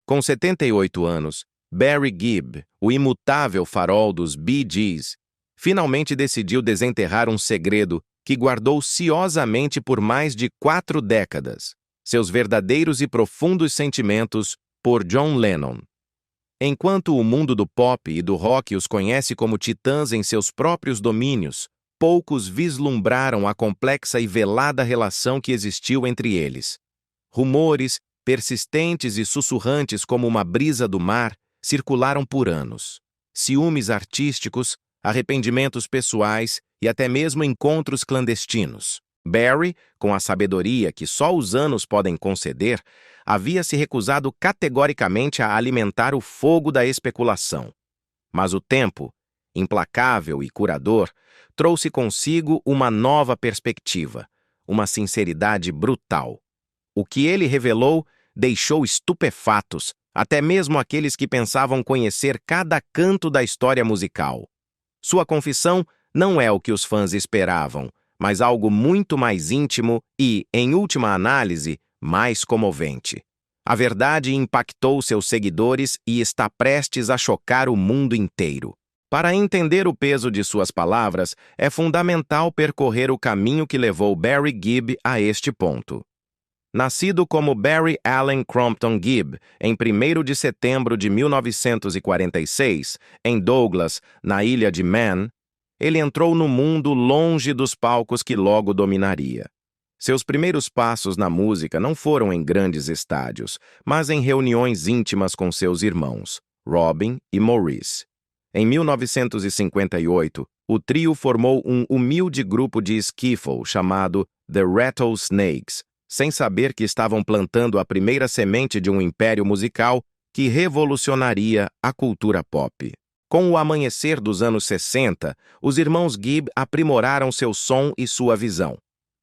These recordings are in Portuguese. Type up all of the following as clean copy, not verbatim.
Com 78 anos, Barry Gibb, o imutável farol dos Bee Gees, finalmente decidiu desenterrar um segredo que guardou ciosamente por mais de 4 décadas: seus verdadeiros e profundos sentimentos por John Lennon. Enquanto o mundo do pop e do rock os conhece como titãs em seus próprios domínios, poucos vislumbraram a complexa e velada relação que existiu entre eles. Rumores, persistentes e sussurrantes como uma brisa do mar, circularam por anos. Ciúmes artísticos, arrependimentos pessoais e até mesmo encontros clandestinos. Barry, com a sabedoria que só os anos podem conceder, havia se recusado categoricamente a alimentar o fogo da especulação. Mas o tempo, implacável e curador, trouxe consigo uma nova perspectiva, uma sinceridade brutal. O que ele revelou deixou estupefatos até mesmo aqueles que pensavam conhecer cada canto da história musical. Sua confissão não é o que os fãs esperavam, mas algo muito mais íntimo e, em última análise, mais comovente. A verdade impactou seus seguidores e está prestes a chocar o mundo inteiro. Para entender o peso de suas palavras, é fundamental percorrer o caminho que levou Barry Gibb a este ponto. Nascido como Barry Allen Crompton Gibb em 1º de setembro de 1946, em Douglas, na ilha de Man, ele entrou no mundo longe dos palcos que logo dominaria. Seus primeiros passos na música não foram em grandes estádios, mas em reuniões íntimas com seus irmãos, Robin e Maurice. Em 1958, o trio formou um humilde grupo de skiffle chamado The Rattlesnakes, sem saber que estavam plantando a primeira semente de um império musical que revolucionaria a cultura pop. Com o amanhecer dos anos 60, os irmãos Gibb aprimoraram seu som e sua visão.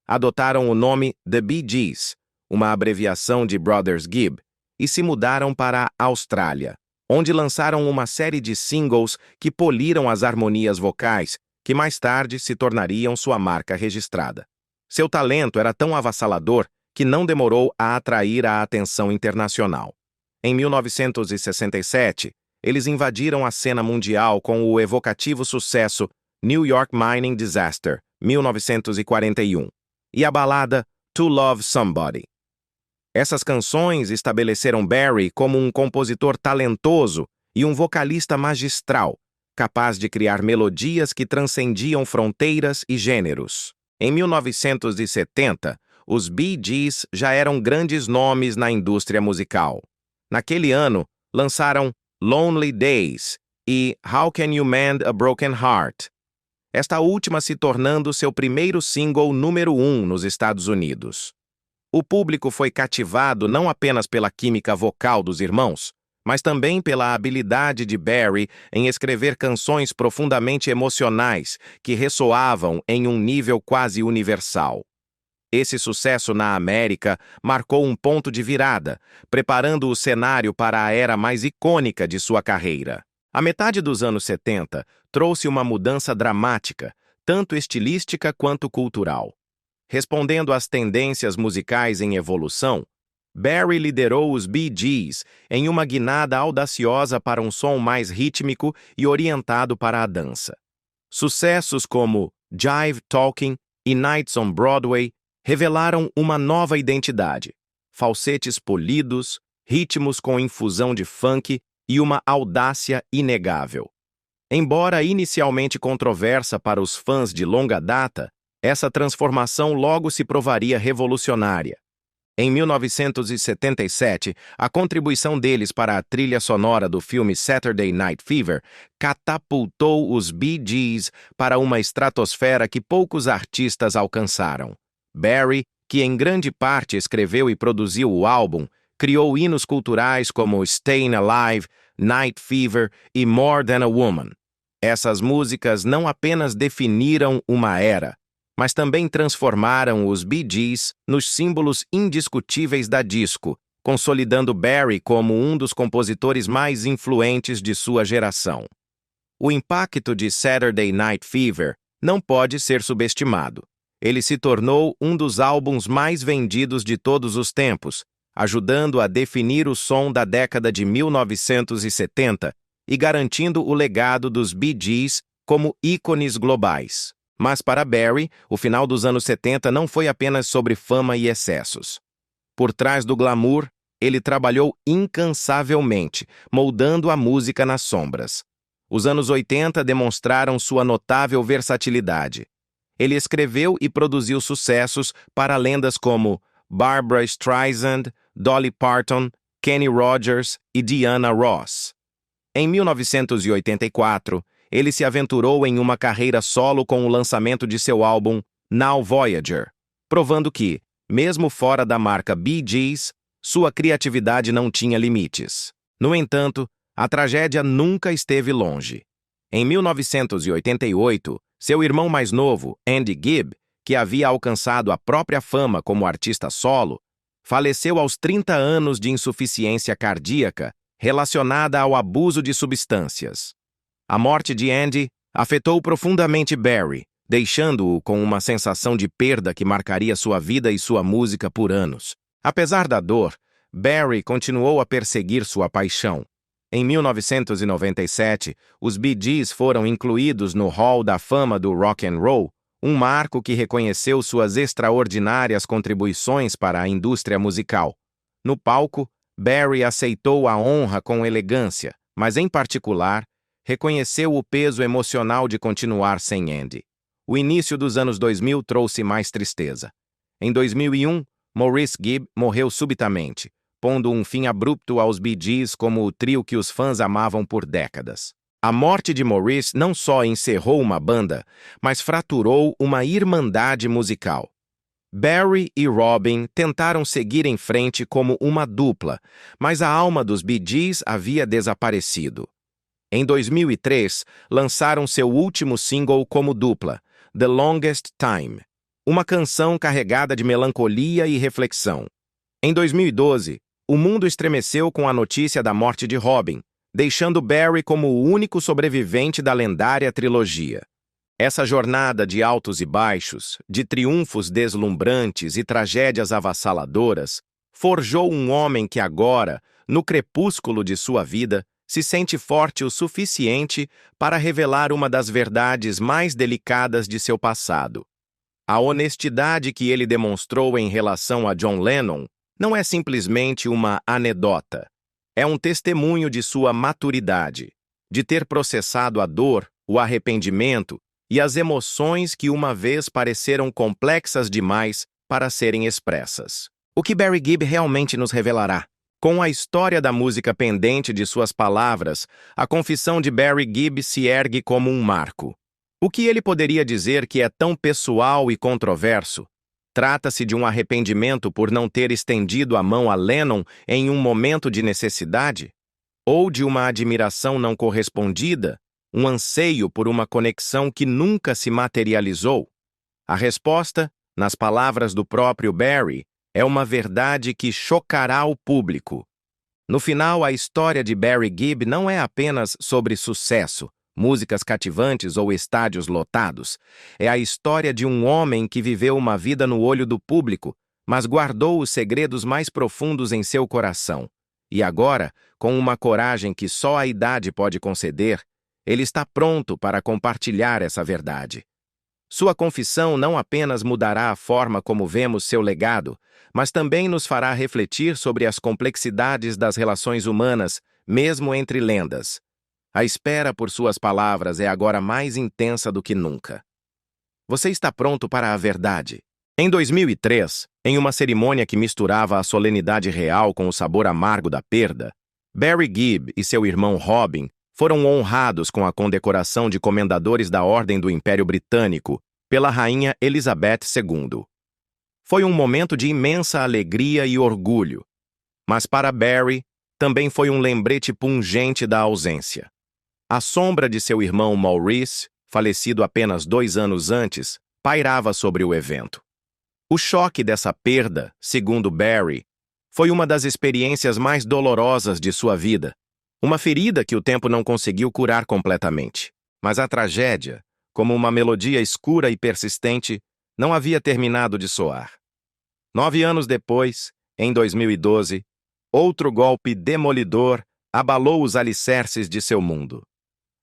Adotaram o nome The Bee Gees, uma abreviação de Brothers Gibb, e se mudaram para a Austrália, onde lançaram uma série de singles que poliram as harmonias vocais, que mais tarde se tornariam sua marca registrada. Seu talento era tão avassalador que não demorou a atrair a atenção internacional. Em 1967, eles invadiram a cena mundial com o evocativo sucesso New York Mining Disaster, 1941, e a balada To Love Somebody. Essas canções estabeleceram Barry como um compositor talentoso e um vocalista magistral, capaz de criar melodias que transcendiam fronteiras e gêneros. Em 1970, os Bee Gees já eram grandes nomes na indústria musical. Naquele ano, lançaram Lonely Days e How Can You Mend a Broken Heart, esta última se tornando seu primeiro single número 1 nos Estados Unidos. O público foi cativado não apenas pela química vocal dos irmãos, mas também pela habilidade de Barry em escrever canções profundamente emocionais que ressoavam em um nível quase universal. Esse sucesso na América marcou um ponto de virada, preparando o cenário para a era mais icônica de sua carreira. A metade dos anos 70 trouxe uma mudança dramática, tanto estilística quanto cultural. Respondendo às tendências musicais em evolução, Barry liderou os Bee Gees em uma guinada audaciosa para um som mais rítmico e orientado para a dança. Sucessos como Jive Talking e Nights on Broadway revelaram uma nova identidade, falsetes polidos, ritmos com infusão de funk e uma audácia inegável. Embora inicialmente controversa para os fãs de longa data, essa transformação logo se provaria revolucionária. Em 1977, a contribuição deles para a trilha sonora do filme Saturday Night Fever catapultou os Bee Gees para uma estratosfera que poucos artistas alcançaram. Barry, que em grande parte escreveu e produziu o álbum, criou hinos culturais como Stayin' Alive, Night Fever e More Than a Woman. Essas músicas não apenas definiram uma era, mas também transformaram os Bee Gees nos símbolos indiscutíveis da disco, consolidando Barry como um dos compositores mais influentes de sua geração. O impacto de Saturday Night Fever não pode ser subestimado. Ele se tornou um dos álbuns mais vendidos de todos os tempos, ajudando a definir o som da década de 1970 e garantindo o legado dos Bee Gees como ícones globais. Mas para Barry, o final dos anos 70 não foi apenas sobre fama e excessos. Por trás do glamour, ele trabalhou incansavelmente, moldando a música nas sombras. Os anos 80 demonstraram sua notável versatilidade. Ele escreveu e produziu sucessos para lendas como Barbra Streisand, Dolly Parton, Kenny Rogers e Diana Ross. Em 1984, ele se aventurou em uma carreira solo com o lançamento de seu álbum Now Voyager, provando que, mesmo fora da marca Bee Gees, sua criatividade não tinha limites. No entanto, a tragédia nunca esteve longe. Em 1988, seu irmão mais novo, Andy Gibb, que havia alcançado a própria fama como artista solo, faleceu aos 30 anos de insuficiência cardíaca relacionada ao abuso de substâncias. A morte de Andy afetou profundamente Barry, deixando-o com uma sensação de perda que marcaria sua vida e sua música por anos. Apesar da dor, Barry continuou a perseguir sua paixão. Em 1997, os Bee Gees foram incluídos no Hall da Fama do Rock and Roll, um marco que reconheceu suas extraordinárias contribuições para a indústria musical. No palco, Barry aceitou a honra com elegância, mas, em particular, reconheceu o peso emocional de continuar sem Andy. O início dos anos 2000 trouxe mais tristeza. Em 2001, Maurice Gibb morreu subitamente, pondo um fim abrupto aos Bee Gees como o trio que os fãs amavam por décadas. A morte de Maurice não só encerrou uma banda, mas fraturou uma irmandade musical. Barry e Robin tentaram seguir em frente como uma dupla, mas a alma dos Bee Gees havia desaparecido. Em 2003, lançaram seu último single como dupla, The Longest Time, uma canção carregada de melancolia e reflexão. Em 2012, o mundo estremeceu com a notícia da morte de Robin, deixando Barry como o único sobrevivente da lendária trilogia. Essa jornada de altos e baixos, de triunfos deslumbrantes e tragédias avassaladoras, forjou um homem que agora, no crepúsculo de sua vida, se sente forte o suficiente para revelar uma das verdades mais delicadas de seu passado. A honestidade que ele demonstrou em relação a John Lennon não é simplesmente uma anedota. É um testemunho de sua maturidade, de ter processado a dor, o arrependimento e as emoções que uma vez pareceram complexas demais para serem expressas. O que Barry Gibb realmente nos revelará? Com a história da música pendente de suas palavras, a confissão de Barry Gibb se ergue como um marco. O que ele poderia dizer que é tão pessoal e controverso? Trata-se de um arrependimento por não ter estendido a mão a Lennon em um momento de necessidade? Ou de uma admiração não correspondida, um anseio por uma conexão que nunca se materializou? A resposta, nas palavras do próprio Barry, é uma verdade que chocará o público. No final, a história de Barry Gibb não é apenas sobre sucesso, músicas cativantes ou estádios lotados. É a história de um homem que viveu uma vida no olho do público, mas guardou os segredos mais profundos em seu coração. E agora, com uma coragem que só a idade pode conceder, ele está pronto para compartilhar essa verdade. Sua confissão não apenas mudará a forma como vemos seu legado, mas também nos fará refletir sobre as complexidades das relações humanas, mesmo entre lendas. A espera por suas palavras é agora mais intensa do que nunca. Você está pronto para a verdade? Em 2003, em uma cerimônia que misturava a solenidade real com o sabor amargo da perda, Barry Gibb e seu irmão Robin foram honrados com a condecoração de Comendadores da Ordem do Império Britânico pela Rainha Elizabeth II. Foi um momento de imensa alegria e orgulho, mas para Barry também foi um lembrete pungente da ausência. A sombra de seu irmão Maurice, falecido apenas 2 anos antes, pairava sobre o evento. O choque dessa perda, segundo Barry, foi uma das experiências mais dolorosas de sua vida. Uma ferida que o tempo não conseguiu curar completamente. Mas a tragédia, como uma melodia escura e persistente, não havia terminado de soar. 9 anos depois, Em 2012, outro golpe demolidor abalou os alicerces de seu mundo.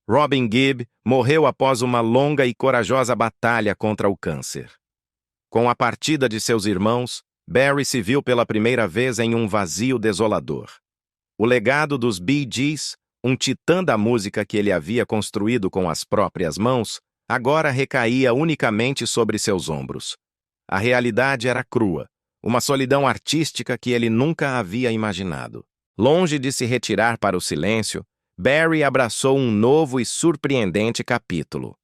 Robin Gibb morreu após uma longa e corajosa batalha contra o câncer. Com a partida de seus irmãos, Barry se viu pela primeira vez em um vazio desolador. O legado dos Bee Gees, um titã da música que ele havia construído com as próprias mãos, agora recaía unicamente sobre seus ombros. A realidade era crua, uma solidão artística que ele nunca havia imaginado. Longe de se retirar para o silêncio, Barry abraçou um novo e surpreendente capítulo.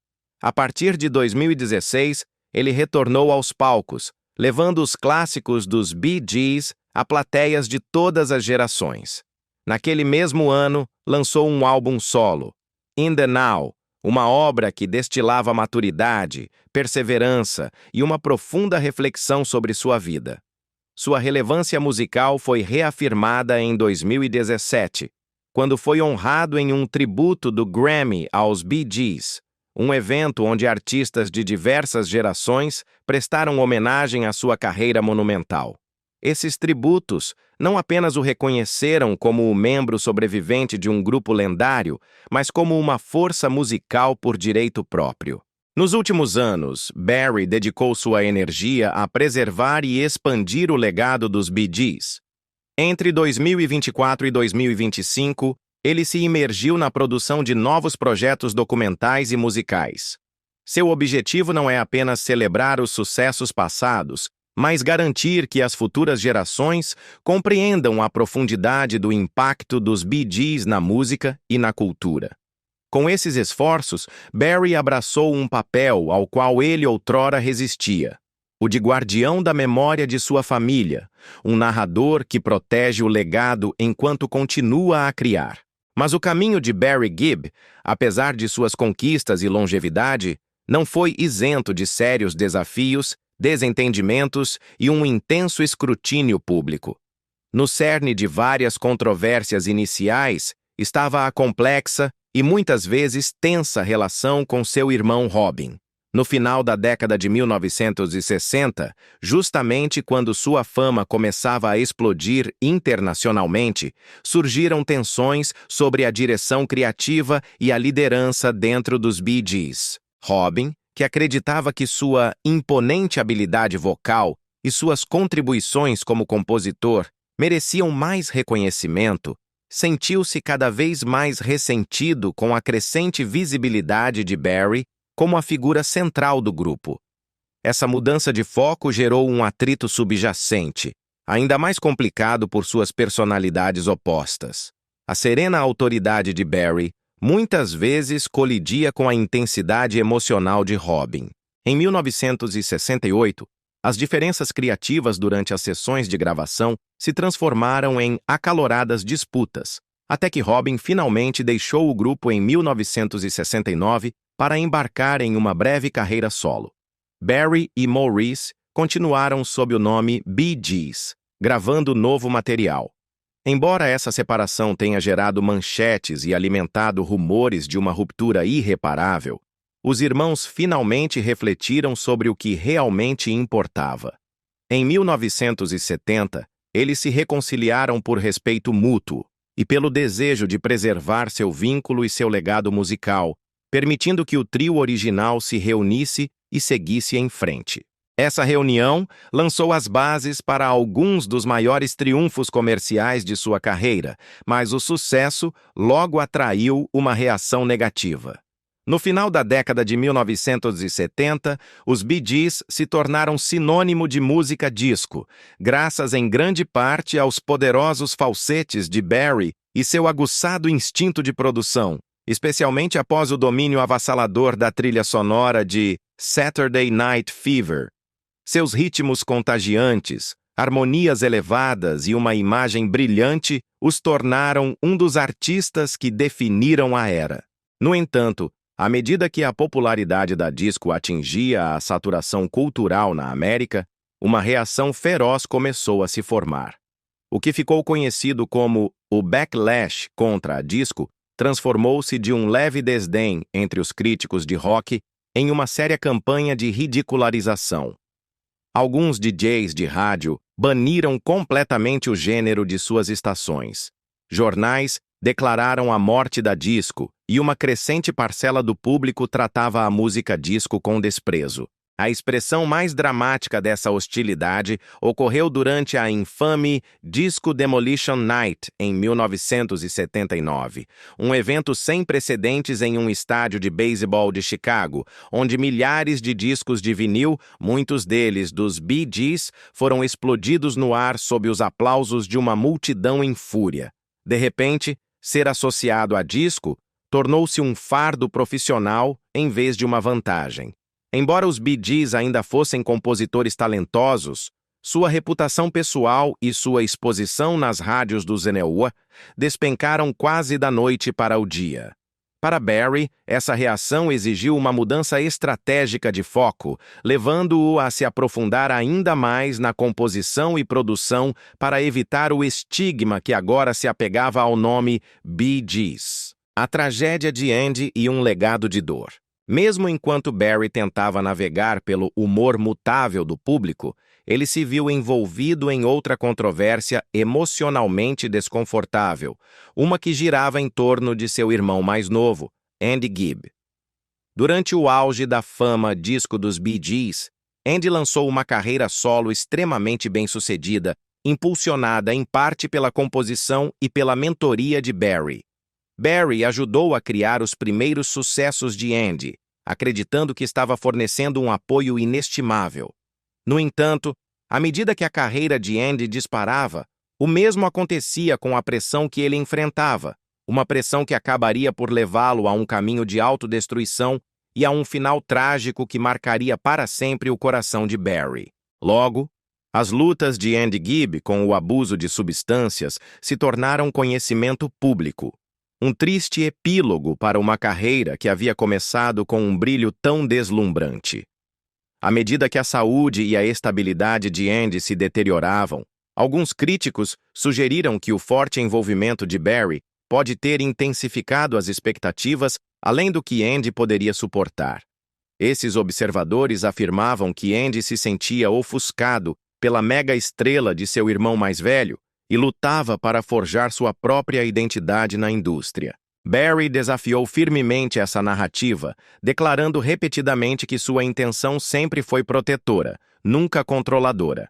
A partir de 2016, ele retornou aos palcos, levando os clássicos dos Bee Gees a plateias de todas as gerações. Naquele mesmo ano, lançou um álbum solo, In the Now, uma obra que destilava maturidade, perseverança e uma profunda reflexão sobre sua vida. Sua relevância musical foi reafirmada em 2017, quando foi honrado em um tributo do Grammy aos Bee Gees, um evento onde artistas de diversas gerações prestaram homenagem à sua carreira monumental. Esses tributos não apenas o reconheceram como o membro sobrevivente de um grupo lendário, mas como uma força musical por direito próprio. Nos últimos anos, Barry dedicou sua energia a preservar e expandir o legado dos Bee Gees. Entre 2024 e 2025, ele se imergiu na produção de novos projetos documentais e musicais. Seu objetivo não é apenas celebrar os sucessos passados, mas garantir que as futuras gerações compreendam a profundidade do impacto dos Bee Gees na música e na cultura. Com esses esforços, Barry abraçou um papel ao qual ele outrora resistia: o de guardião da memória de sua família, um narrador que protege o legado enquanto continua a criar. Mas o caminho de Barry Gibb, apesar de suas conquistas e longevidade, não foi isento de sérios desafios, desentendimentos e um intenso escrutínio público. No cerne de várias controvérsias iniciais estava a complexa e muitas vezes tensa relação com seu irmão Robin. No final da década de 1960, justamente quando sua fama começava a explodir internacionalmente, surgiram tensões sobre a direção criativa e a liderança dentro dos Bee Gees. Robin, que acreditava que sua imponente habilidade vocal e suas contribuições como compositor mereciam mais reconhecimento, sentiu-se cada vez mais ressentido com a crescente visibilidade de Barry como a figura central do grupo. Essa mudança de foco gerou um atrito subjacente, ainda mais complicado por suas personalidades opostas. A serena autoridade de Barry muitas vezes colidia com a intensidade emocional de Robin. Em 1968, as diferenças criativas durante as sessões de gravação se transformaram em acaloradas disputas, até que Robin finalmente deixou o grupo em 1969 para embarcar em uma breve carreira solo. Barry e Maurice continuaram sob o nome Bee Gees, gravando novo material. Embora essa separação tenha gerado manchetes e alimentado rumores de uma ruptura irreparável, os irmãos finalmente refletiram sobre o que realmente importava. Em 1970, eles se reconciliaram por respeito mútuo e pelo desejo de preservar seu vínculo e seu legado musical, permitindo que o trio original se reunisse e seguisse em frente. Essa reunião lançou as bases para alguns dos maiores triunfos comerciais de sua carreira, mas o sucesso logo atraiu uma reação negativa. No final da década de 1970, os Bee Gees se tornaram sinônimo de música disco, graças em grande parte aos poderosos falsetes de Barry e seu aguçado instinto de produção, especialmente após o domínio avassalador da trilha sonora de Saturday Night Fever. Seus ritmos contagiantes, harmonias elevadas e uma imagem brilhante os tornaram um dos artistas que definiram a era. No entanto, à medida que a popularidade da disco atingia a saturação cultural na América, uma reação feroz começou a se formar. O que ficou conhecido como o backlash contra a disco transformou-se de um leve desdém entre os críticos de rock em uma séria campanha de ridicularização. Alguns DJs de rádio baniram completamente o gênero de suas estações. Jornais declararam a morte da disco e uma crescente parcela do público tratava a música disco com desprezo. A expressão mais dramática dessa hostilidade ocorreu durante a infame Disco Demolition Night, em 1979, um evento sem precedentes em um estádio de beisebol de Chicago, onde milhares de discos de vinil, muitos deles dos Bee Gees, foram explodidos no ar sob os aplausos de uma multidão em fúria. De repente, ser associado a disco tornou-se um fardo profissional em vez de uma vantagem. Embora os Bee Gees ainda fossem compositores talentosos, sua reputação pessoal e sua exposição nas rádios do Zeneua despencaram quase da noite para o dia. Para Barry, essa reação exigiu uma mudança estratégica de foco, levando-o a se aprofundar ainda mais na composição e produção para evitar o estigma que agora se apegava ao nome Bee Gees. A tragédia de Andy e um legado de dor. Mesmo enquanto Barry tentava navegar pelo humor mutável do público, ele se viu envolvido em outra controvérsia emocionalmente desconfortável, uma que girava em torno de seu irmão mais novo, Andy Gibb. Durante o auge da fama disco dos Bee Gees, Andy lançou uma carreira solo extremamente bem-sucedida, impulsionada em parte pela composição e pela mentoria de Barry. Barry ajudou a criar os primeiros sucessos de Andy, acreditando que estava fornecendo um apoio inestimável. No entanto, à medida que a carreira de Andy disparava, o mesmo acontecia com a pressão que ele enfrentava, uma pressão que acabaria por levá-lo a um caminho de autodestruição e a um final trágico que marcaria para sempre o coração de Barry. Logo, as lutas de Andy Gibb com o abuso de substâncias se tornaram conhecimento público. Um triste epílogo para uma carreira que havia começado com um brilho tão deslumbrante. À medida que a saúde e a estabilidade de Andy se deterioravam, alguns críticos sugeriram que o forte envolvimento de Barry pode ter intensificado as expectativas além do que Andy poderia suportar. Esses observadores afirmavam que Andy se sentia ofuscado pela mega-estrela de seu irmão mais velho e lutava para forjar sua própria identidade na indústria. Barry desafiou firmemente essa narrativa, declarando repetidamente que sua intenção sempre foi protetora, nunca controladora.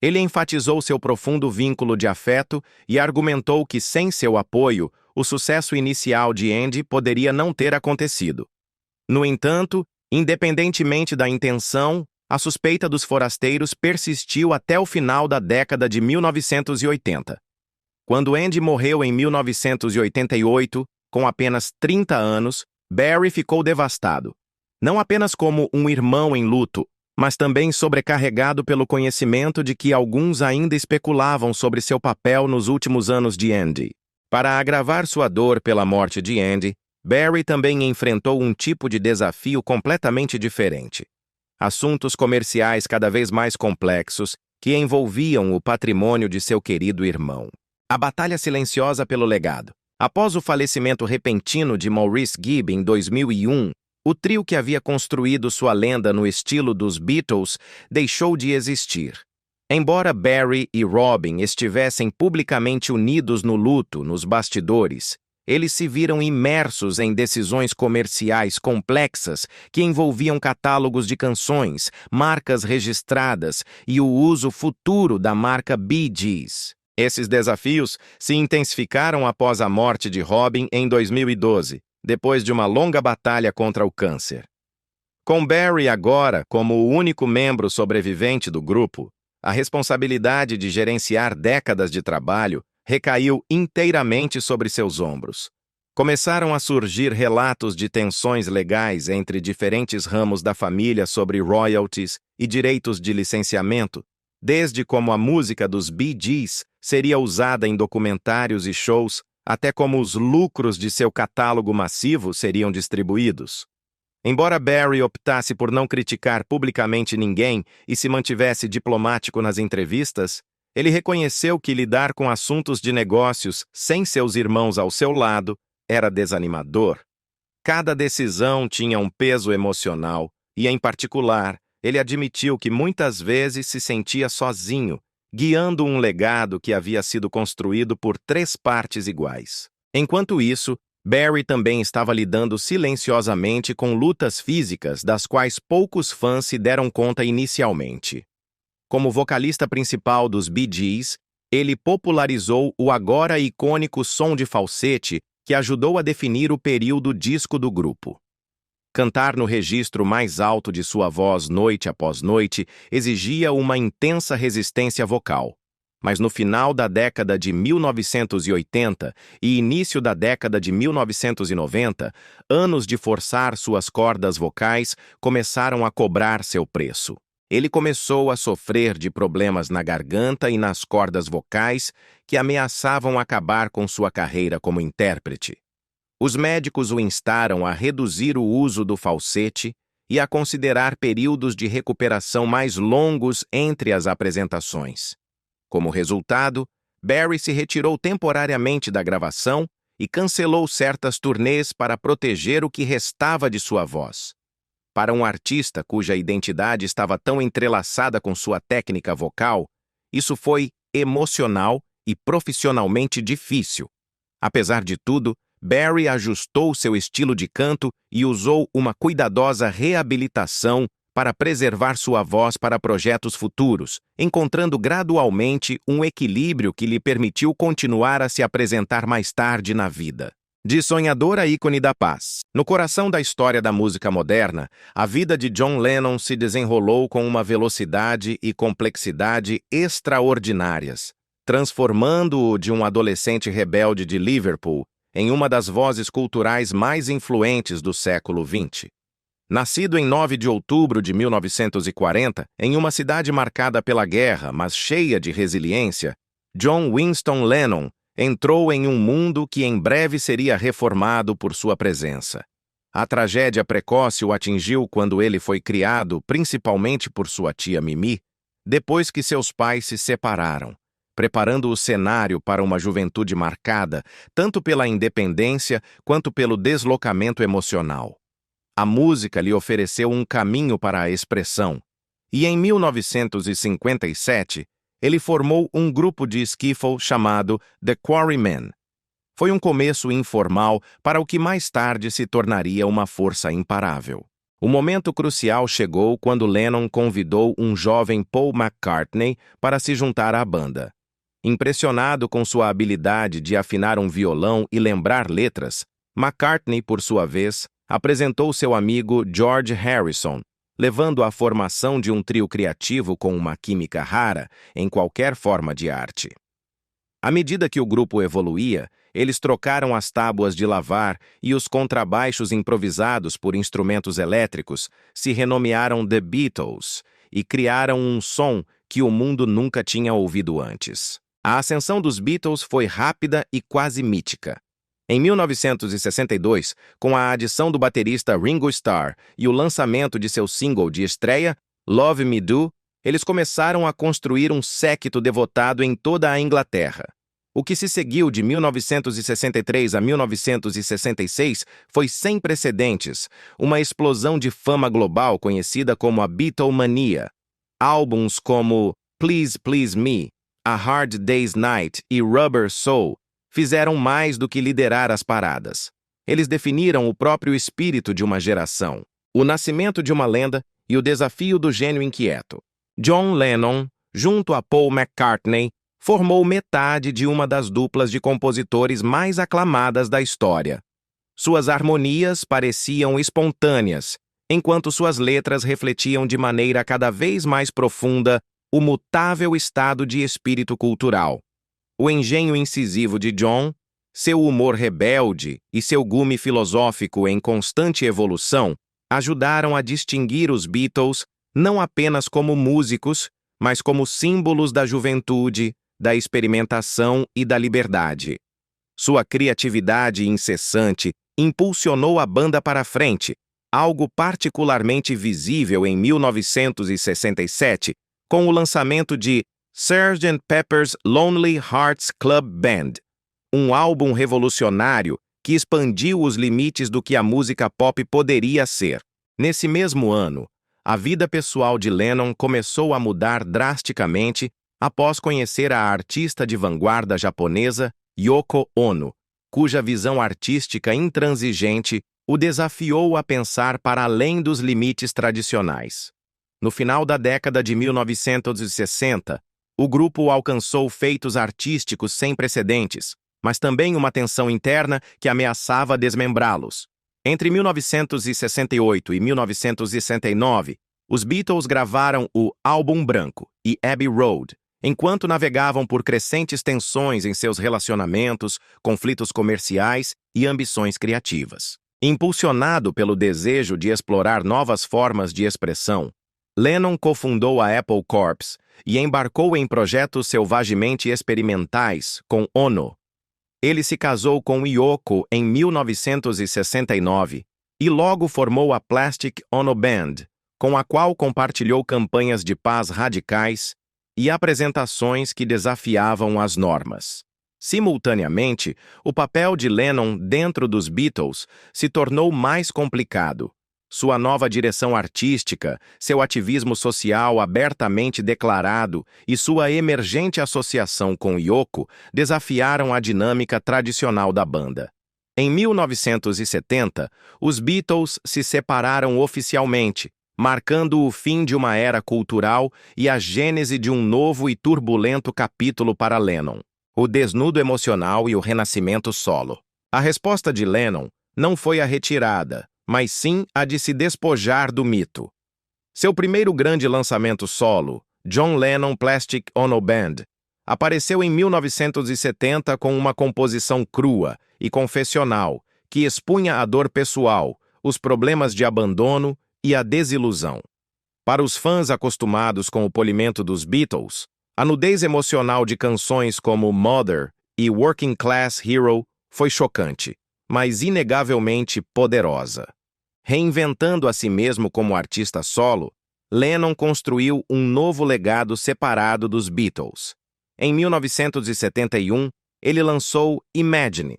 Ele enfatizou seu profundo vínculo de afeto e argumentou que, sem seu apoio, o sucesso inicial de Andy poderia não ter acontecido. No entanto, independentemente da intenção, a suspeita dos forasteiros persistiu até o final da década de 1980. Quando Andy morreu em 1988, com apenas 30 anos, Barry ficou devastado. Não apenas como um irmão em luto, mas também sobrecarregado pelo conhecimento de que alguns ainda especulavam sobre seu papel nos últimos anos de Andy. Para agravar sua dor pela morte de Andy, Barry também enfrentou um tipo de desafio completamente diferente. Assuntos comerciais cada vez mais complexos que envolviam o patrimônio de seu querido irmão. A batalha silenciosa pelo legado. Após o falecimento repentino de Maurice Gibb em 2001, o trio que havia construído sua lenda no estilo dos Beatles deixou de existir. Embora Barry e Robin estivessem publicamente unidos no luto nos bastidores, eles se viram imersos em decisões comerciais complexas que envolviam catálogos de canções, marcas registradas e o uso futuro da marca Bee Gees. Esses desafios se intensificaram após a morte de Robin em 2012, depois de uma longa batalha contra o câncer. Com Barry agora como o único membro sobrevivente do grupo, a responsabilidade de gerenciar décadas de trabalho recaiu inteiramente sobre seus ombros. Começaram a surgir relatos de tensões legais entre diferentes ramos da família sobre royalties e direitos de licenciamento, desde como a música dos Bee Gees seria usada em documentários e shows, até como os lucros de seu catálogo massivo seriam distribuídos. Embora Barry optasse por não criticar publicamente ninguém e se mantivesse diplomático nas entrevistas, ele reconheceu que lidar com assuntos de negócios sem seus irmãos ao seu lado era desanimador. Cada decisão tinha um peso emocional e, em particular, ele admitiu que muitas vezes se sentia sozinho guiando um legado que havia sido construído por 3 partes iguais. Enquanto isso, Barry também estava lidando silenciosamente com lutas físicas das quais poucos fãs se deram conta inicialmente. Como vocalista principal dos Bee Gees, ele popularizou o agora icônico som de falsete que ajudou a definir o período disco do grupo. Cantar no registro mais alto de sua voz noite após noite exigia uma intensa resistência vocal. Mas no final da década de 1980 e início da década de 1990, anos de forçar suas cordas vocais começaram a cobrar seu preço. Ele começou a sofrer de problemas na garganta e nas cordas vocais que ameaçavam acabar com sua carreira como intérprete. Os médicos o instaram a reduzir o uso do falsete e a considerar períodos de recuperação mais longos entre as apresentações. Como resultado, Barry se retirou temporariamente da gravação e cancelou certas turnês para proteger o que restava de sua voz. Para um artista cuja identidade estava tão entrelaçada com sua técnica vocal, isso foi emocional e profissionalmente difícil. Apesar de tudo, Barry ajustou seu estilo de canto e usou uma cuidadosa reabilitação para preservar sua voz para projetos futuros, encontrando gradualmente um equilíbrio que lhe permitiu continuar a se apresentar mais tarde na vida. De sonhador a ícone da paz. No coração da história da música moderna, a vida de John Lennon se desenrolou com uma velocidade e complexidade extraordinárias, transformando-o de um adolescente rebelde de Liverpool em uma das vozes culturais mais influentes do século XX. Nascido em 9 de outubro de 1940, em uma cidade marcada pela guerra, mas cheia de resiliência, John Winston Lennon entrou em um mundo que em breve seria reformado por sua presença. A tragédia precoce o atingiu quando ele foi criado, principalmente por sua tia Mimi, depois que seus pais se separaram, preparando o cenário para uma juventude marcada tanto pela independência quanto pelo deslocamento emocional. A música lhe ofereceu um caminho para a expressão, e em 1957, ele formou um grupo de skiffle chamado The Quarrymen. Foi um começo informal para o que mais tarde se tornaria uma força imparável. O momento crucial chegou quando Lennon convidou um jovem Paul McCartney para se juntar à banda. Impressionado com sua habilidade de afinar um violão e lembrar letras, McCartney, por sua vez, apresentou seu amigo George Harrison, levando à formação de um trio criativo com uma química rara em qualquer forma de arte. À medida que o grupo evoluía, eles trocaram as tábuas de lavar e os contrabaixos improvisados por instrumentos elétricos se renomearam The Beatles e criaram um som que o mundo nunca tinha ouvido antes. A ascensão dos Beatles foi rápida e quase mítica. Em 1962, com a adição do baterista Ringo Starr e o lançamento de seu single de estreia, Love Me Do, eles começaram a construir um séquito devotado em toda a Inglaterra. O que se seguiu de 1963 a 1966 foi sem precedentes, uma explosão de fama global conhecida como a Beatlemania. Álbuns como Please Please Me, A Hard Day's Night e Rubber Soul fizeram mais do que liderar as paradas. Eles definiram o próprio espírito de uma geração, o nascimento de uma lenda e o desafio do gênio inquieto. John Lennon, junto a Paul McCartney, formou metade de uma das duplas de compositores mais aclamadas da história. Suas harmonias pareciam espontâneas, enquanto suas letras refletiam de maneira cada vez mais profunda o mutável estado de espírito cultural. O engenho incisivo de John, seu humor rebelde e seu gume filosófico em constante evolução ajudaram a distinguir os Beatles não apenas como músicos, mas como símbolos da juventude, da experimentação e da liberdade. Sua criatividade incessante impulsionou a banda para frente, algo particularmente visível em 1967, com o lançamento de Sgt. Pepper's Lonely Hearts Club Band, um álbum revolucionário que expandiu os limites do que a música pop poderia ser. Nesse mesmo ano, a vida pessoal de Lennon começou a mudar drasticamente após conhecer a artista de vanguarda japonesa Yoko Ono, cuja visão artística intransigente o desafiou a pensar para além dos limites tradicionais. No final da década de 1960, o grupo alcançou feitos artísticos sem precedentes, mas também uma tensão interna que ameaçava desmembrá-los. Entre 1968 e 1969, os Beatles gravaram o Álbum Branco e Abbey Road, enquanto navegavam por crescentes tensões em seus relacionamentos, conflitos comerciais e ambições criativas. Impulsionado pelo desejo de explorar novas formas de expressão, Lennon cofundou a Apple Corps e embarcou em projetos selvagemente experimentais com Ono. Ele se casou com Yoko em 1969 e logo formou a Plastic Ono Band, com a qual compartilhou campanhas de paz radicais e apresentações que desafiavam as normas. Simultaneamente, o papel de Lennon dentro dos Beatles se tornou mais complicado. Sua nova direção artística, seu ativismo social abertamente declarado e sua emergente associação com Yoko desafiaram a dinâmica tradicional da banda. Em 1970, os Beatles se separaram oficialmente, marcando o fim de uma era cultural e a gênese de um novo e turbulento capítulo para Lennon: o desnudo emocional e o renascimento solo. A resposta de Lennon não foi a retirada, mas sim a de se despojar do mito. Seu primeiro grande lançamento solo, John Lennon Plastic Ono Band, apareceu em 1970 com uma composição crua e confessional que expunha a dor pessoal, os problemas de abandono e a desilusão. Para os fãs acostumados com o polimento dos Beatles, a nudez emocional de canções como Mother e Working Class Hero foi chocante, mas inegavelmente poderosa. Reinventando a si mesmo como artista solo, Lennon construiu um novo legado separado dos Beatles. Em 1971, ele lançou Imagine,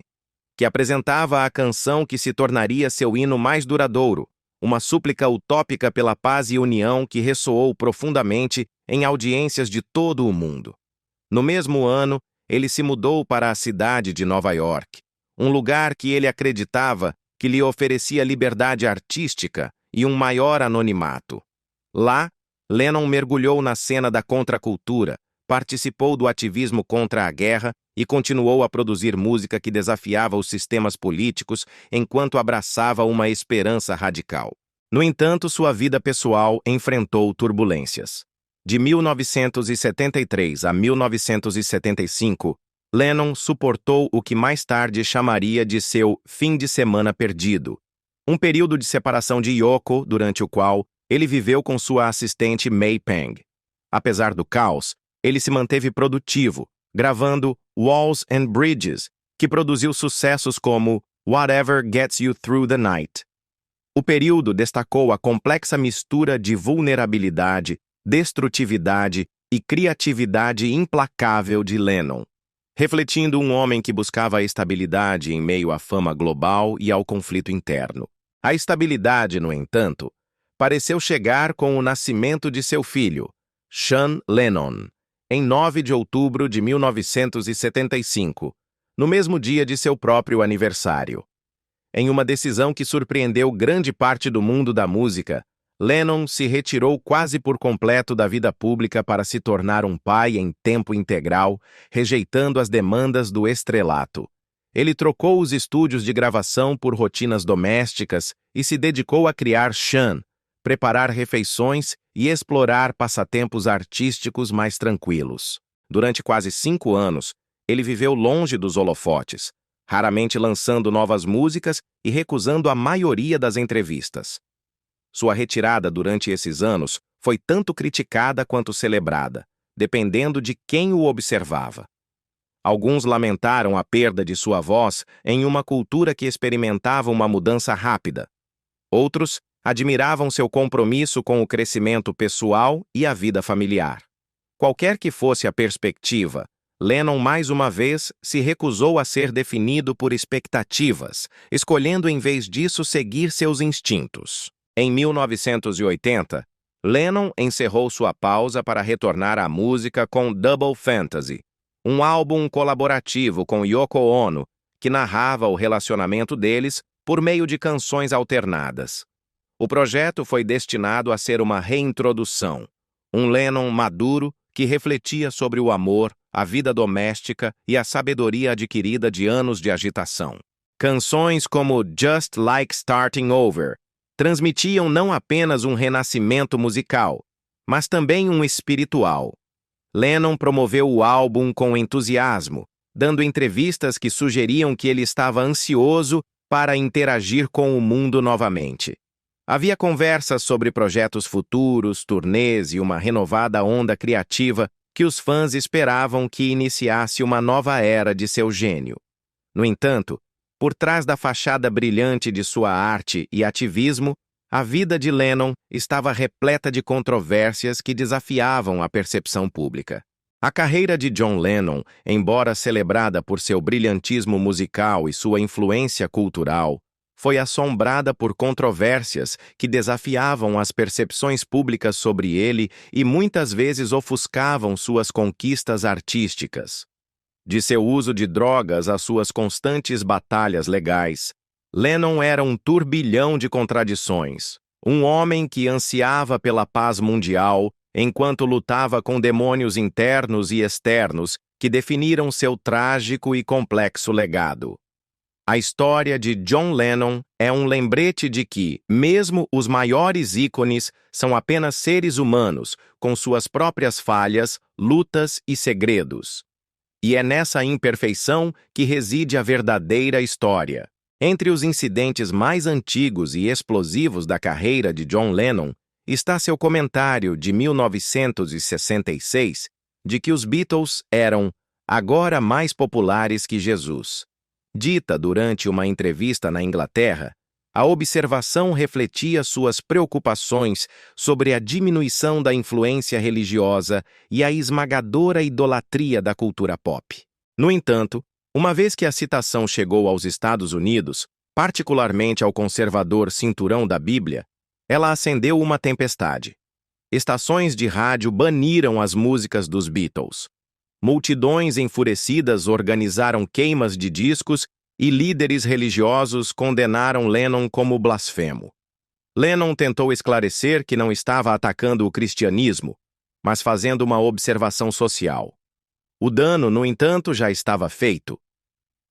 que apresentava a canção que se tornaria seu hino mais duradouro, uma súplica utópica pela paz e união que ressoou profundamente em audiências de todo o mundo. No mesmo ano, ele se mudou para a cidade de Nova York, um lugar que ele acreditava que lhe oferecia liberdade artística e um maior anonimato. Lá, Lennon mergulhou na cena da contracultura, participou do ativismo contra a guerra e continuou a produzir música que desafiava os sistemas políticos enquanto abraçava uma esperança radical. No entanto, sua vida pessoal enfrentou turbulências. De 1973 a 1975, Lennon suportou o que mais tarde chamaria de seu fim de semana perdido, um período de separação de Yoko, durante o qual ele viveu com sua assistente May Pang. Apesar do caos, ele se manteve produtivo, gravando Walls and Bridges, que produziu sucessos como Whatever Gets You Through the Night. O período destacou a complexa mistura de vulnerabilidade, destrutividade e criatividade implacável de Lennon, refletindo um homem que buscava a estabilidade em meio à fama global e ao conflito interno. A estabilidade, no entanto, pareceu chegar com o nascimento de seu filho, Sean Lennon, em 9 de outubro de 1975, no mesmo dia de seu próprio aniversário. Em uma decisão que surpreendeu grande parte do mundo da música, Lennon se retirou quase por completo da vida pública para se tornar um pai em tempo integral, rejeitando as demandas do estrelato. Ele trocou os estúdios de gravação por rotinas domésticas e se dedicou a criar Sean, preparar refeições e explorar passatempos artísticos mais tranquilos. Durante quase 5 anos, ele viveu longe dos holofotes, raramente lançando novas músicas e recusando a maioria das entrevistas. Sua retirada durante esses anos foi tanto criticada quanto celebrada, dependendo de quem o observava. Alguns lamentaram a perda de sua voz em uma cultura que experimentava uma mudança rápida. Outros admiravam seu compromisso com o crescimento pessoal e a vida familiar. Qualquer que fosse a perspectiva, Lennon mais uma vez se recusou a ser definido por expectativas, escolhendo em vez disso seguir seus instintos. Em 1980, Lennon encerrou sua pausa para retornar à música com Double Fantasy, um álbum colaborativo com Yoko Ono, que narrava o relacionamento deles por meio de canções alternadas. O projeto foi destinado a ser uma reintrodução, um Lennon maduro que refletia sobre o amor, a vida doméstica e a sabedoria adquirida de anos de agitação. Canções como Just Like Starting Over transmitiam não apenas um renascimento musical, mas também um espiritual. Lennon promoveu o álbum com entusiasmo, dando entrevistas que sugeriam que ele estava ansioso para interagir com o mundo novamente. Havia conversas sobre projetos futuros, turnês e uma renovada onda criativa que os fãs esperavam que iniciasse uma nova era de seu gênio. No entanto, por trás da fachada brilhante de sua arte e ativismo, a vida de Lennon estava repleta de controvérsias que desafiavam a percepção pública. A carreira de John Lennon, embora celebrada por seu brilhantismo musical e sua influência cultural, foi assombrada por controvérsias que desafiavam as percepções públicas sobre ele e muitas vezes ofuscavam suas conquistas artísticas. De seu uso de drogas às suas constantes batalhas legais, Lennon era um turbilhão de contradições, um homem que ansiava pela paz mundial enquanto lutava com demônios internos e externos que definiram seu trágico e complexo legado. A história de John Lennon é um lembrete de que, mesmo os maiores ícones são apenas seres humanos, com suas próprias falhas, lutas e segredos. E é nessa imperfeição que reside a verdadeira história. Entre os incidentes mais antigos e explosivos da carreira de John Lennon está seu comentário de 1966 de que os Beatles eram agora mais populares que Jesus. Dita durante uma entrevista na Inglaterra, a observação refletia suas preocupações sobre a diminuição da influência religiosa e a esmagadora idolatria da cultura pop. No entanto, uma vez que a citação chegou aos Estados Unidos, particularmente ao conservador cinturão da Bíblia, ela acendeu uma tempestade. Estações de rádio baniram as músicas dos Beatles. Multidões enfurecidas organizaram queimas de discos e líderes religiosos condenaram Lennon como blasfemo. Lennon tentou esclarecer que não estava atacando o cristianismo, mas fazendo uma observação social. O dano, no entanto, já estava feito.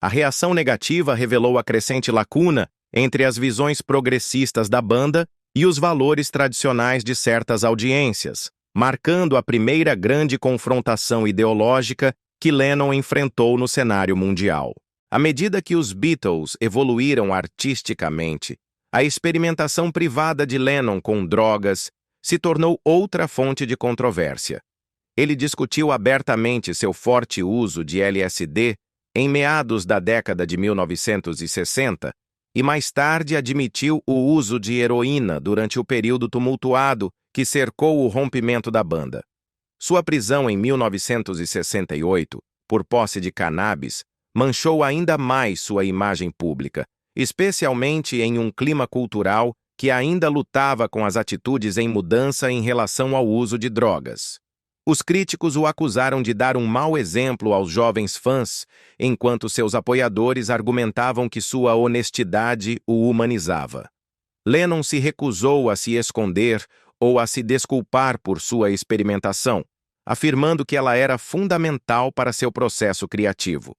A reação negativa revelou a crescente lacuna entre as visões progressistas da banda e os valores tradicionais de certas audiências, marcando a primeira grande confrontação ideológica que Lennon enfrentou no cenário mundial. À medida que os Beatles evoluíram artisticamente, a experimentação privada de Lennon com drogas se tornou outra fonte de controvérsia. Ele discutiu abertamente seu forte uso de LSD em meados da década de 1960 e mais tarde admitiu o uso de heroína durante o período tumultuado que cercou o rompimento da banda. Sua prisão em 1968, por posse de cannabis, manchou ainda mais sua imagem pública, especialmente em um clima cultural que ainda lutava com as atitudes em mudança em relação ao uso de drogas. Os críticos o acusaram de dar um mau exemplo aos jovens fãs, enquanto seus apoiadores argumentavam que sua honestidade o humanizava. Lennon se recusou a se esconder ou a se desculpar por sua experimentação, afirmando que ela era fundamental para seu processo criativo.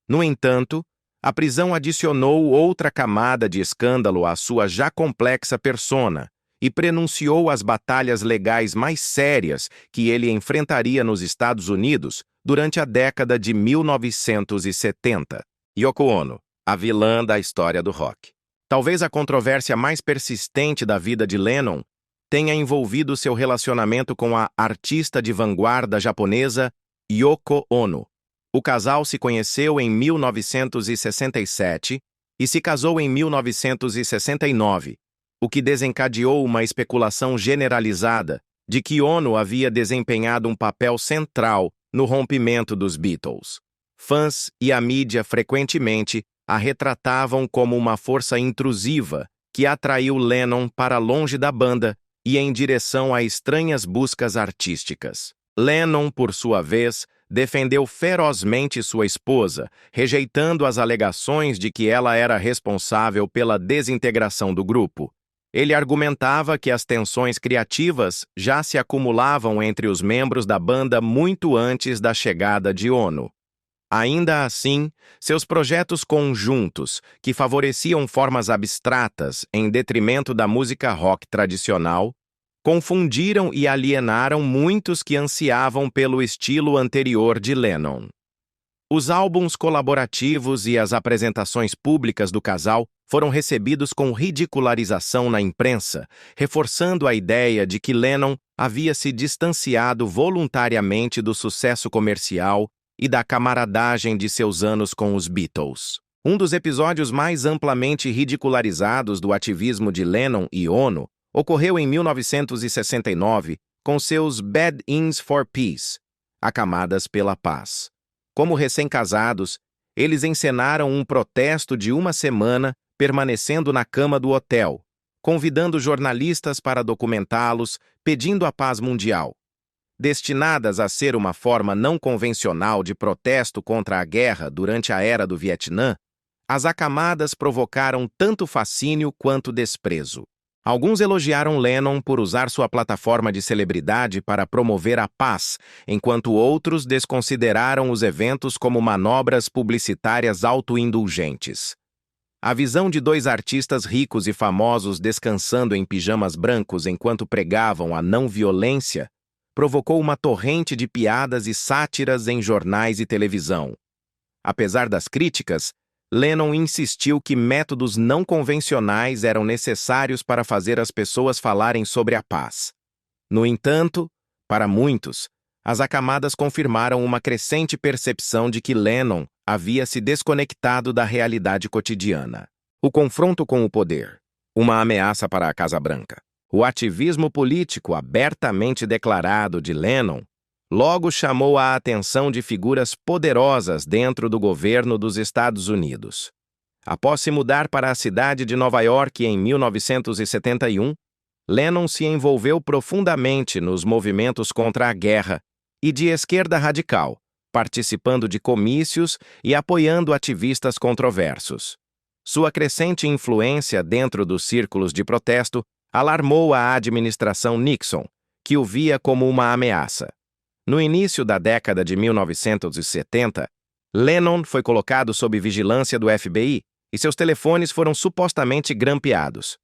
No entanto, a prisão adicionou outra camada de escândalo à sua já complexa persona e prenunciou as batalhas legais mais sérias que ele enfrentaria nos Estados Unidos durante a década de 1970. Yoko Ono, a vilã da história do rock. Talvez a controvérsia mais persistente da vida de Lennon tenha envolvido seu relacionamento com a artista de vanguarda japonesa Yoko Ono. O casal se conheceu em 1967 e se casou em 1969, o que desencadeou uma especulação generalizada de que Ono havia desempenhado um papel central no rompimento dos Beatles. Fãs e a mídia frequentemente a retratavam como uma força intrusiva que atraiu Lennon para longe da banda e em direção a estranhas buscas artísticas. Lennon, por sua vez, defendeu ferozmente sua esposa, rejeitando as alegações de que ela era responsável pela desintegração do grupo. Ele argumentava que as tensões criativas já se acumulavam entre os membros da banda muito antes da chegada de Ono. Ainda assim, seus projetos conjuntos, que favoreciam formas abstratas em detrimento da música rock tradicional, confundiram e alienaram muitos que ansiavam pelo estilo anterior de Lennon. Os álbuns colaborativos e as apresentações públicas do casal foram recebidos com ridicularização na imprensa, reforçando a ideia de que Lennon havia se distanciado voluntariamente do sucesso comercial e da camaradagem de seus anos com os Beatles. Um dos episódios mais amplamente ridicularizados do ativismo de Lennon e Ono ocorreu em 1969 com seus Bed Ins for Peace, Acamadas pela Paz. Como recém-casados, eles encenaram um protesto de uma semana permanecendo na cama do hotel, convidando jornalistas para documentá-los, pedindo a paz mundial. Destinadas a ser uma forma não convencional de protesto contra a guerra durante a era do Vietnã, as acamadas provocaram tanto fascínio quanto desprezo. Alguns elogiaram Lennon por usar sua plataforma de celebridade para promover a paz, enquanto outros desconsideraram os eventos como manobras publicitárias autoindulgentes. A visão de dois artistas ricos e famosos descansando em pijamas brancos enquanto pregavam a não-violência provocou uma torrente de piadas e sátiras em jornais e televisão. Apesar das críticas, Lennon insistiu que métodos não convencionais eram necessários para fazer as pessoas falarem sobre a paz. No entanto, para muitos, as acamadas confirmaram uma crescente percepção de que Lennon havia se desconectado da realidade cotidiana. O confronto com o poder, uma ameaça para a Casa Branca. O ativismo político abertamente declarado de Lennon logo chamou a atenção de figuras poderosas dentro do governo dos Estados Unidos. Após se mudar para a cidade de Nova York em 1971, Lennon se envolveu profundamente nos movimentos contra a guerra e de esquerda radical, participando de comícios e apoiando ativistas controversos. Sua crescente influência dentro dos círculos de protesto alarmou a administração Nixon, que o via como uma ameaça. No início da década de 1970, Lennon foi colocado sob vigilância do FBI e seus telefones foram supostamente grampeados.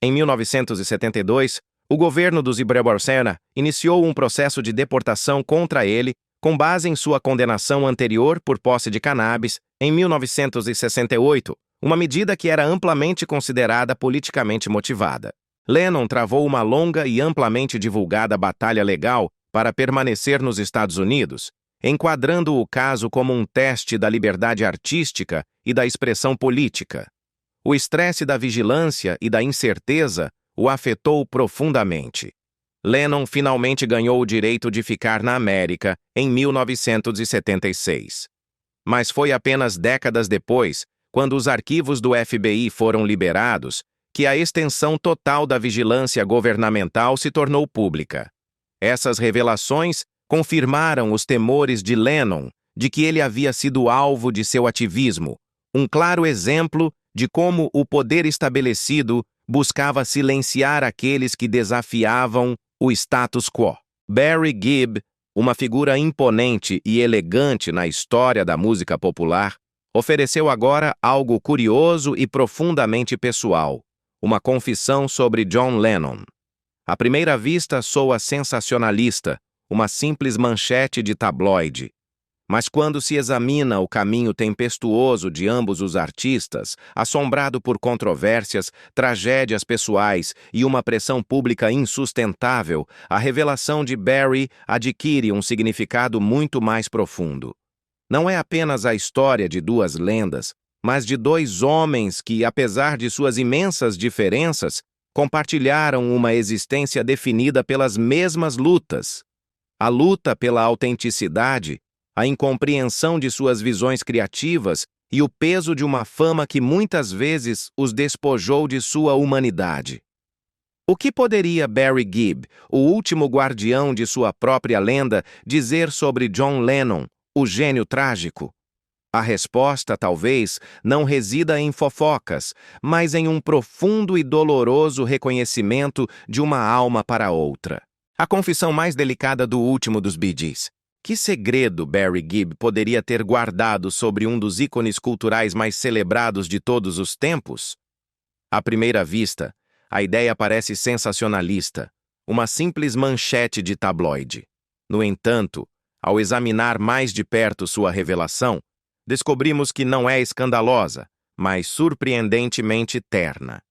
Em 1972, o governo dos Ibrahim iniciou um processo de deportação contra ele com base em sua condenação anterior por posse de cannabis em 1968, uma medida que era amplamente considerada politicamente motivada. Lennon travou uma longa e amplamente divulgada batalha legal para permanecer nos Estados Unidos, enquadrando o caso como um teste da liberdade artística e da expressão política. O estresse da vigilância e da incerteza o afetou profundamente. Lennon finalmente ganhou o direito de ficar na América em 1976. Mas foi apenas décadas depois, quando os arquivos do FBI foram liberados, que a extensão total da vigilância governamental se tornou pública. Essas revelações confirmaram os temores de Lennon de que ele havia sido alvo de seu ativismo, um claro exemplo de como o poder estabelecido buscava silenciar aqueles que desafiavam o status quo. Barry Gibb, uma figura imponente e elegante na história da música popular, ofereceu agora algo curioso e profundamente pessoal, uma confissão sobre John Lennon. À primeira vista soa sensacionalista, uma simples manchete de tabloide. Mas quando se examina o caminho tempestuoso de ambos os artistas, assombrado por controvérsias, tragédias pessoais e uma pressão pública insustentável, a revelação de Barry adquire um significado muito mais profundo. Não é apenas a história de duas lendas, mas de dois homens que, apesar de suas imensas diferenças, compartilharam uma existência definida pelas mesmas lutas. A luta pela autenticidade, a incompreensão de suas visões criativas e o peso de uma fama que muitas vezes os despojou de sua humanidade. O que poderia Barry Gibb, o último guardião de sua própria lenda, dizer sobre John Lennon, o gênio trágico? A resposta, talvez, não resida em fofocas, mas em um profundo e doloroso reconhecimento de uma alma para outra. A confissão mais delicada do último dos Bee Gees. Que segredo Barry Gibb poderia ter guardado sobre um dos ícones culturais mais celebrados de todos os tempos? À primeira vista, a ideia parece sensacionalista, uma simples manchete de tabloide. No entanto, ao examinar mais de perto sua revelação, descobrimos que não é escandalosa, mas surpreendentemente terna.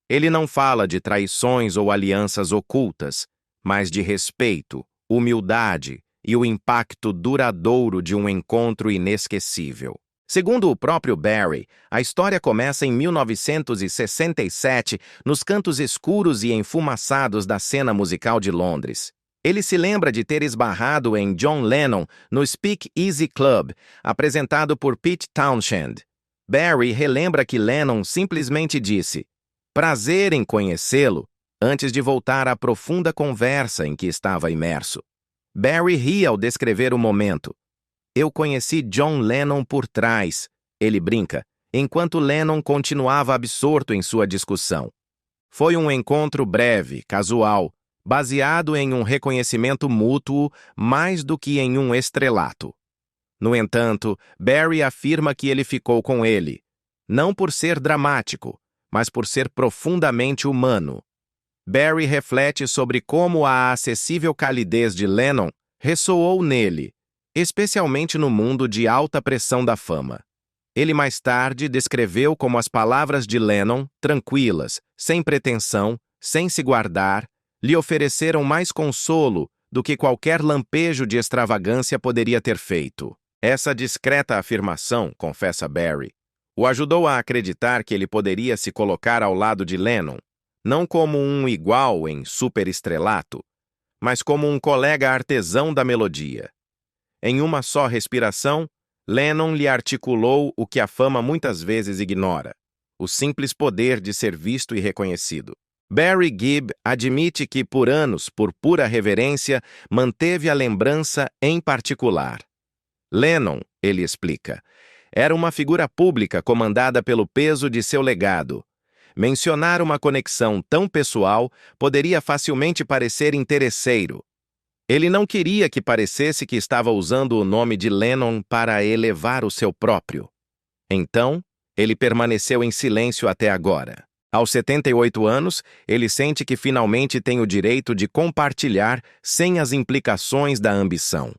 Ele não fala de traições ou alianças ocultas, mas de respeito, humildade e o impacto duradouro de um encontro inesquecível. Segundo o próprio Barry, a história começa em 1967, nos cantos escuros e enfumaçados da cena musical de Londres. Ele se lembra de ter esbarrado em John Lennon no Speak Easy Club, apresentado por Pete Townshend. Barry relembra que Lennon simplesmente disse: "Prazer em conhecê-lo", antes de voltar à profunda conversa em que estava imerso. Barry ri ao descrever o momento. "Eu conheci John Lennon por trás", ele brinca, enquanto Lennon continuava absorto em sua discussão. Foi um encontro breve, casual, baseado em um reconhecimento mútuo mais do que em um estrelato. No entanto, Barry afirma que ele ficou com ele, não por ser dramático, mas por ser profundamente humano. Barry reflete sobre como a acessível calidez de Lennon ressoou nele, especialmente no mundo de alta pressão da fama. Ele mais tarde descreveu como as palavras de Lennon, tranquilas, sem pretensão, sem se guardar, lhe ofereceram mais consolo do que qualquer lampejo de extravagância poderia ter feito. Essa discreta afirmação, confessa Barry, o ajudou a acreditar que ele poderia se colocar ao lado de Lennon, não como um igual em superestrelato, mas como um colega artesão da melodia. Em uma só respiração, Lennon lhe articulou o que a fama muitas vezes ignora: o simples poder de ser visto e reconhecido. Barry Gibb admite que, por anos, por pura reverência, manteve a lembrança em particular. Lennon, ele explica, era uma figura pública comandada pelo peso de seu legado. Mencionar uma conexão tão pessoal poderia facilmente parecer interesseiro. Ele não queria que parecesse que estava usando o nome de Lennon para elevar o seu próprio. Então, ele permaneceu em silêncio até agora. Aos 78 anos, ele sente que finalmente tem o direito de compartilhar sem as implicações da ambição.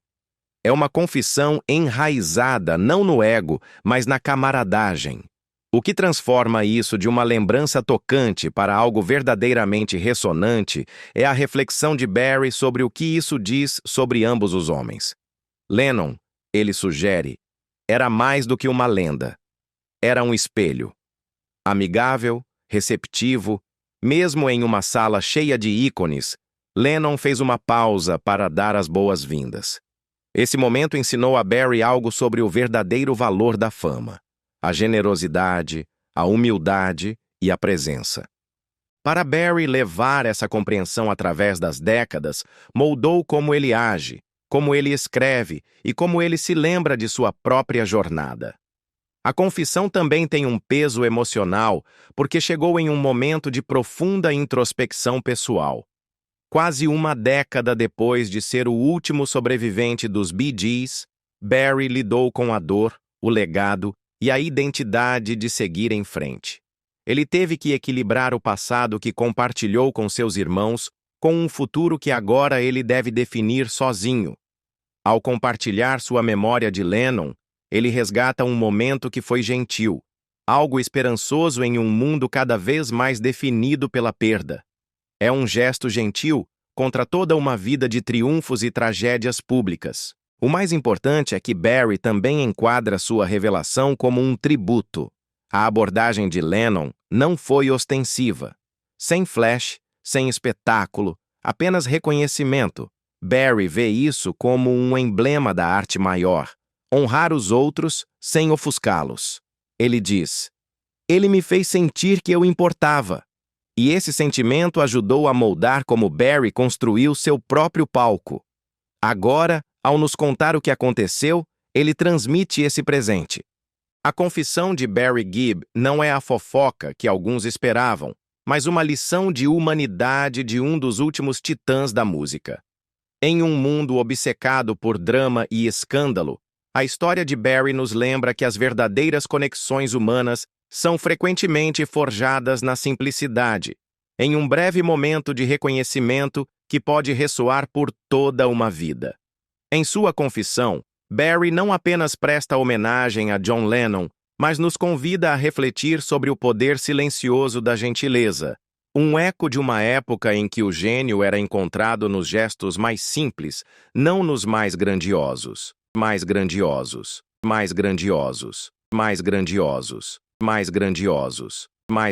É uma confissão enraizada não no ego, mas na camaradagem. O que transforma isso de uma lembrança tocante para algo verdadeiramente ressonante é a reflexão de Barry sobre o que isso diz sobre ambos os homens. Lennon, ele sugere, era mais do que uma lenda. Era um espelho. Amigável, receptivo, mesmo em uma sala cheia de ícones, Lennon fez uma pausa para dar as boas-vindas. Esse momento ensinou a Barry algo sobre o verdadeiro valor da fama: a generosidade, a humildade e a presença. Para Barry levar essa compreensão através das décadas, moldou como ele age, como ele escreve e como ele se lembra de sua própria jornada. A confissão também tem um peso emocional, porque chegou em um momento de profunda introspecção pessoal. Quase uma década depois de ser o último sobrevivente dos Bee Gees, Barry lidou com a dor, o legado e a identidade de seguir em frente. Ele teve que equilibrar o passado que compartilhou com seus irmãos com um futuro que agora ele deve definir sozinho. Ao compartilhar sua memória de Lennon, ele resgata um momento que foi gentil, algo esperançoso em um mundo cada vez mais definido pela perda. É um gesto gentil contra toda uma vida de triunfos e tragédias públicas. O mais importante é que Barry também enquadra sua revelação como um tributo. A abordagem de Lennon não foi ostensiva. Sem flash, sem espetáculo, apenas reconhecimento. Barry vê isso como um emblema da arte maior: honrar os outros sem ofuscá-los. Ele diz: "Ele me fez sentir que eu importava." E esse sentimento ajudou a moldar como Barry construiu seu próprio palco. Agora, ao nos contar o que aconteceu, ele transmite esse presente. A confissão de Barry Gibb não é a fofoca que alguns esperavam, mas uma lição de humanidade de um dos últimos titãs da música. Em um mundo obcecado por drama e escândalo, a história de Barry nos lembra que as verdadeiras conexões humanas são frequentemente forjadas na simplicidade, em um breve momento de reconhecimento que pode ressoar por toda uma vida. Em sua confissão, Barry não apenas presta homenagem a John Lennon, mas nos convida a refletir sobre o poder silencioso da gentileza, um eco de uma época em que o gênio era encontrado nos gestos mais simples, não nos mais grandiosos, mais grandiosos, mais grandiosos, mais grandiosos, mais grandiosos, mais